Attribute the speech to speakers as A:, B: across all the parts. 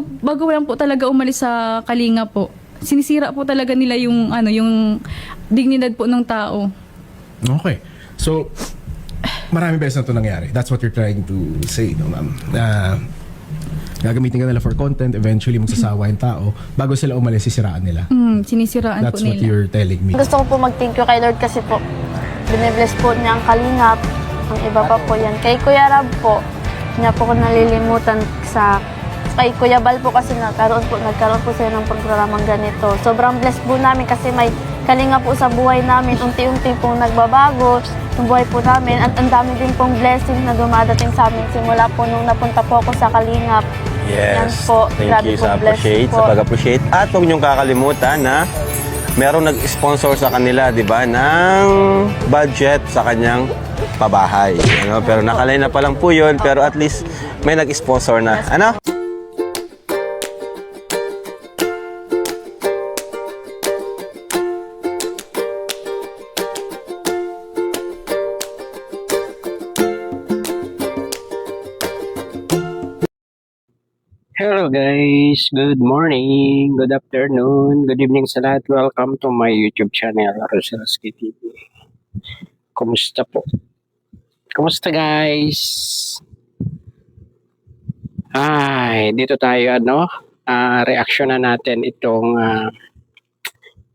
A: Bago lang po talaga umalis sa Kalinga po, sinisira po talaga nila yung yung dignidad po ng tao.
B: Okay. So, marami beses na ito nangyari. That's what you're trying to say, no, ma'am? Gagamitin ka nila for content, eventually magsasawa yung tao. Bago sila umalis, sisiraan nila.
A: Sinisiraan
B: That's
A: po
B: what
A: nila.
B: you're telling me.
C: Gusto ko po mag-thank you kay Lord kasi po binibless po niya ang Kalingap. Ang iba pa po yan. Kay Kuya Rab po, niya po ko nalilimutan sa kay Kuya Bal po kasi nagkaroon po sila ng programang ganito. Sobrang blessed po namin kasi may kalinga po sa buhay namin. Unti-unti pong nagbabago yung buhay po namin. At ang dami din pong blessing na dumadating sa amin simula po nung napunta po ako sa Kalingap. Yan
D: Yes.
C: po.
D: Thank
C: Grabe
D: you
C: pong
D: sa
C: blessed
D: appreciate,
C: po.
D: sa pag-appreciate. At huwag niyong kakalimutan na merong nag-sponsor sa kanila, di ba, ng budget sa kanyang pabahay. Ano? Pero nakalay na pa lang po yun, pero at least may nag-sponsor na. Ano?
E: Hello guys, good morning, good afternoon, good evening sa lahat. Welcome to my YouTube channel, Rosalski TV. Kumusta po? Kumusta guys? Ay, dito tayo reaction na natin itong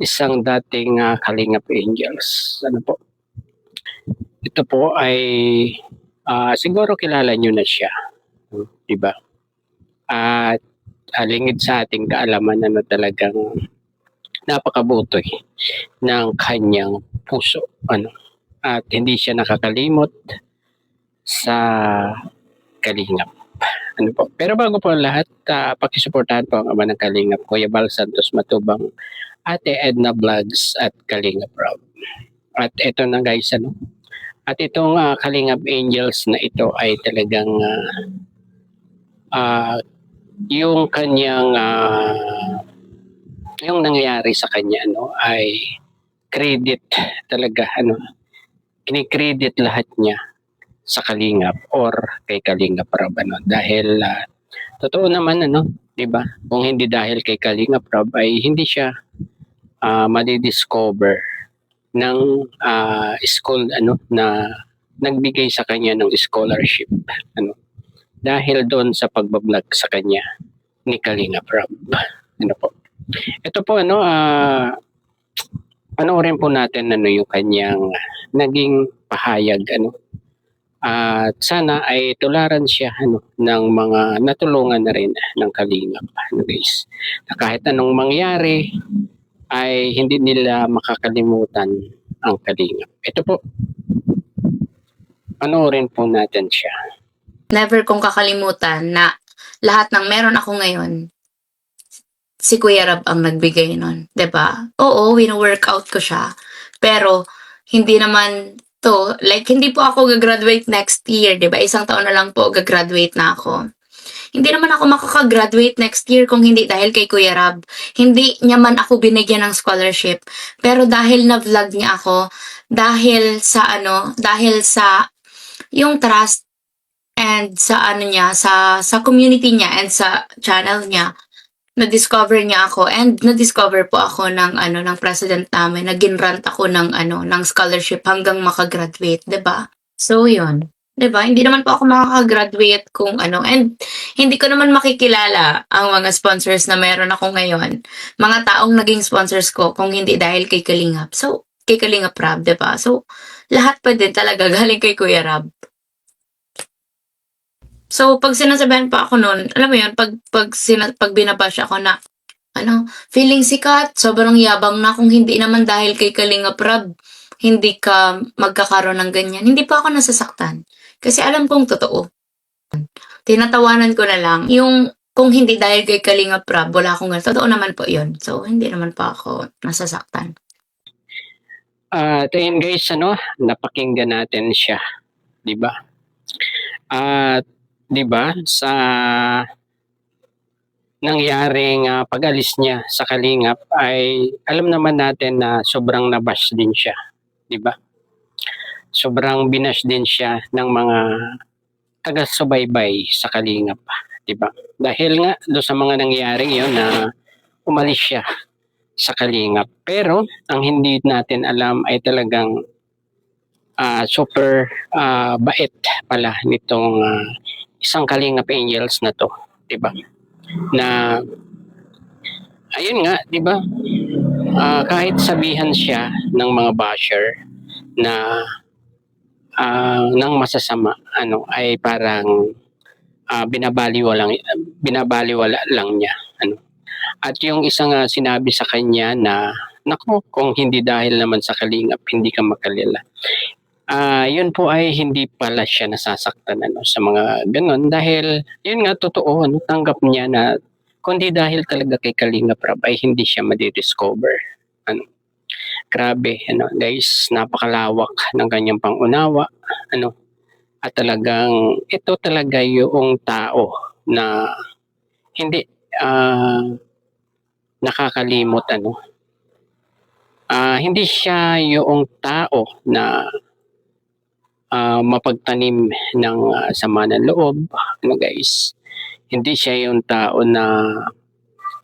E: isang dating Kalingap Angels. Ano po? Ito po ay siguro kilala nyo na siya, di ba? At alingid sa ating kaalaman talagang napakabutoy ng kanyang puso at hindi siya nakakalimot sa Kalingap po. Pero bago po ang lahat, pakisuportahan po ang ama ng Kalingap, Kuya Bal Santos Matubang, Ate Edna Vlogs at Kalingap Rob. At ito na guys, at itong Kalingap Angels na ito ay talagang yung kanyang yung nangyayari sa kanya ay credit talaga kinikredit lahat niya sa Kalingap or kay Kalingap Rob dahil totoo naman 'di ba, kung hindi dahil kay Kalingap Rob ay hindi siya madidiscover ng school na nagbigay sa kanya ng scholarship dahil doon sa pagbablog sa kanya ni Kalingap Rob. Po. Ito po panoorin po natin yung kanyang naging pahayag at sana ay tularan siya ng mga natulungan na rin ng Kalingap guys. Na kahit anong mangyari ay hindi nila makakalimutan ang Kalingap. Ito po. Panoorin po natin siya.
F: Never kong kakalimutan na lahat ng meron ako ngayon, si Kuya Rab ang nagbigay nun. 'Di ba? Oo, wino-workout ko siya. Pero, hindi naman to, like, hindi po ako gagraduate next year, 'di ba? Isang taon na lang po gagraduate na ako. Hindi naman ako makakagraduate next year kung hindi dahil kay Kuya Rab. Hindi niya man ako binigyan ng scholarship. Pero dahil na-vlog niya ako, dahil sa yung trust and sa niya, sa community niya and sa channel niya, na-discover niya ako and na-discover po ako ng ng president namin, nag-grant ako ng ng scholarship hanggang makagraduate, 'di ba? So 'yun, 'di ba? Hindi naman po ako makakagraduate kung and hindi ko naman makikilala ang mga sponsors na meron ako ngayon. Mga taong naging sponsors ko kung hindi dahil kay Kalingap. So, kay Kalingap Rob, 'di ba? So, lahat pa din talaga galing kay Kuya Rob. So, pag sinasabihan pa ako noon, alam mo yun, pag binabash ako na, feeling sikat, sobrang yabang na kung hindi naman dahil kay Kalingap Rob, hindi ka magkakaroon ng ganyan. Hindi pa ako nasasaktan. Kasi alam kong totoo. Tinatawanan ko na lang, yung kung hindi dahil kay Kalingap Rob, wala akong ganyan. Totoo naman po yun. So, hindi naman pa ako nasasaktan.
E: Ayun guys, napakinggan natin siya. 'Di ba? At 'di ba sa nangyaring pag-alis niya sa Kalingap ay alam naman natin na sobrang nabash din siya, 'di ba? Sobrang binash din siya ng mga taga-subaybay sa Kalingap, 'di ba? Dahil nga do sa mga nangyaring 'yon na umalis siya sa Kalingap. Pero ang hindi natin alam ay talagang super bait pala nitong isang Kalingap Angels na 'to, 'di ba? Na ayun nga, 'di ba? Kahit sabihan siya ng mga basher na ng masasama, ay parang binabaliwala lang niya, At yung isang sinabi sa kanya na, naku, kung hindi dahil naman sa Kalingap, hindi ka makalila. Yun po ay hindi pala siya nasasaktan sa mga ganon dahil yun nga totoo, tanggap niya na kundi dahil talaga kay Kalingap Rab ay hindi siya madidiscover. Grabe, guys, napakalawak ng kanyang pangunawa, at talagang ito talaga yung tao na hindi nakakalimot, hindi siya yung tao na mapagtanim ng sama ng loob, guys. Hindi siya yung tao na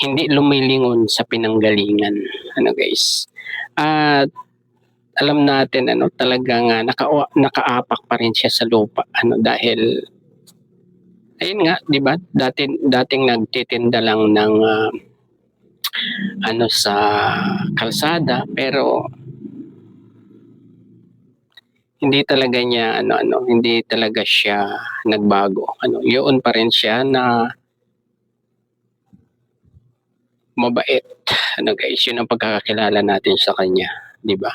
E: hindi lumilingon sa pinanggalingan, guys. At alam natin talagang nakaapak pa rin siya sa lupa, dahil ayun nga, 'di ba? Dating nagtitinda lang ng sa kalsada, pero hindi talaga niya hindi talaga siya nagbago. Yun pa rin siya na mabait. Guys, yun ang pagkakakilala natin sa kanya, 'di ba?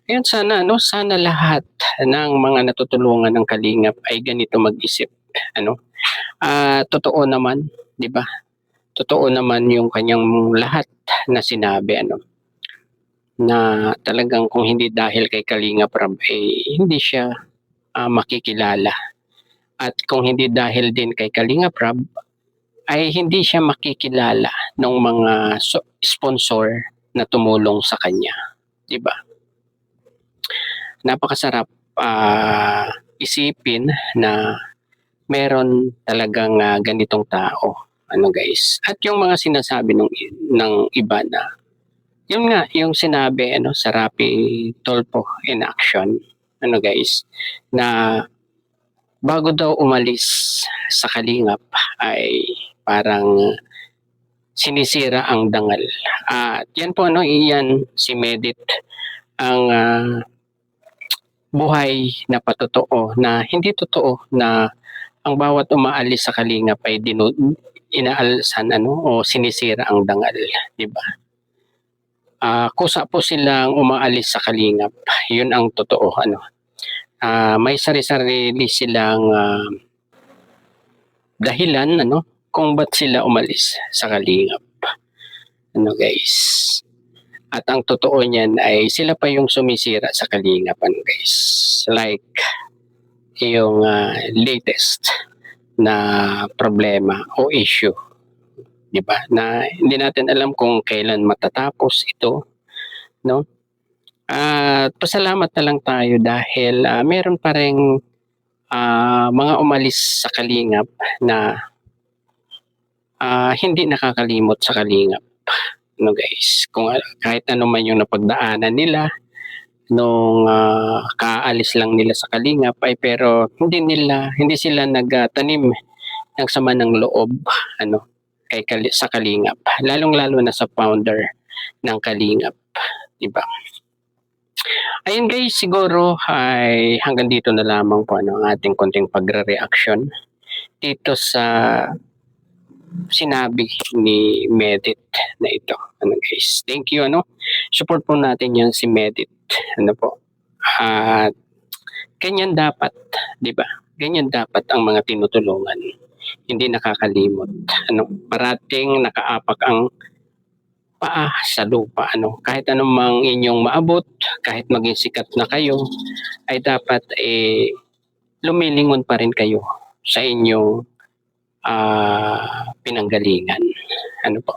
E: Ayun, sana lahat ng mga natutulungan ng Kalingap ay ganito mag-isip, totoo naman, 'di ba? Totoo naman yung kanyang lahat na sinabi, na talagang kung hindi dahil kay Kalingap Rab hindi siya makikilala. At kung hindi dahil din kay Kalingap Rab ay hindi siya makikilala ng mga sponsor na tumulong sa kanya, 'di ba? Napakasarap isipin na meron talagang ganitong tao, guys. At yung mga sinasabi ng iba na yun nga, yung sinabi sa Rapi Tulfo in action, guys, na bago daw umalis sa Kalingap ay parang sinisira ang dangal. At yan po, iyan si Medit ang buhay na patotoo na hindi totoo na ang bawat umaalis sa Kalingap ay inaalsan o sinisira ang dangal, 'di ba? Kusa po silang umaalis sa Kalingap. Yun ang totoo, may sari-sarili silang dahilan kung ba't sila umalis sa Kalingap, guys. At ang totoo niyan ay sila pa yung sumisira sa Kalingap, guys. Like yung latest na problema o issue, 'di ba? Na hindi natin alam kung kailan matatapos ito, At pasalamat na lang tayo dahil meron pa ring mga umalis sa Kalingap na hindi nakakalimot sa Kalingap, guys. Kung kahit ano man yung napagdaanan nila nung kaalis lang nila sa Kalingap ay pero hindi sila nagtanim ng sama ng loob sa Kalingap, lalong-lalo na sa founder ng Kalingap, 'di ba? Ayun, guys, siguro ay hanggang dito na lamang po ang ating konting pagre-reaction dito sa sinabi ni Medit na ito, guys. Thank you, support po natin yan si Medit, po. At ganyan dapat, 'di ba? Ganyan dapat ang mga tinutulungan. Hindi nakakalimot, parating nakaapak ang paa sa lupa, kahit anumang inyong maabot, kahit maging sikat na kayo, ay dapat lumilingon pa rin kayo sa inyong pinanggalingan, po.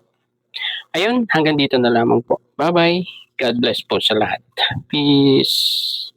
E: Ayun, hanggang dito na lamang po. Bye-bye. God bless po sa lahat. Peace.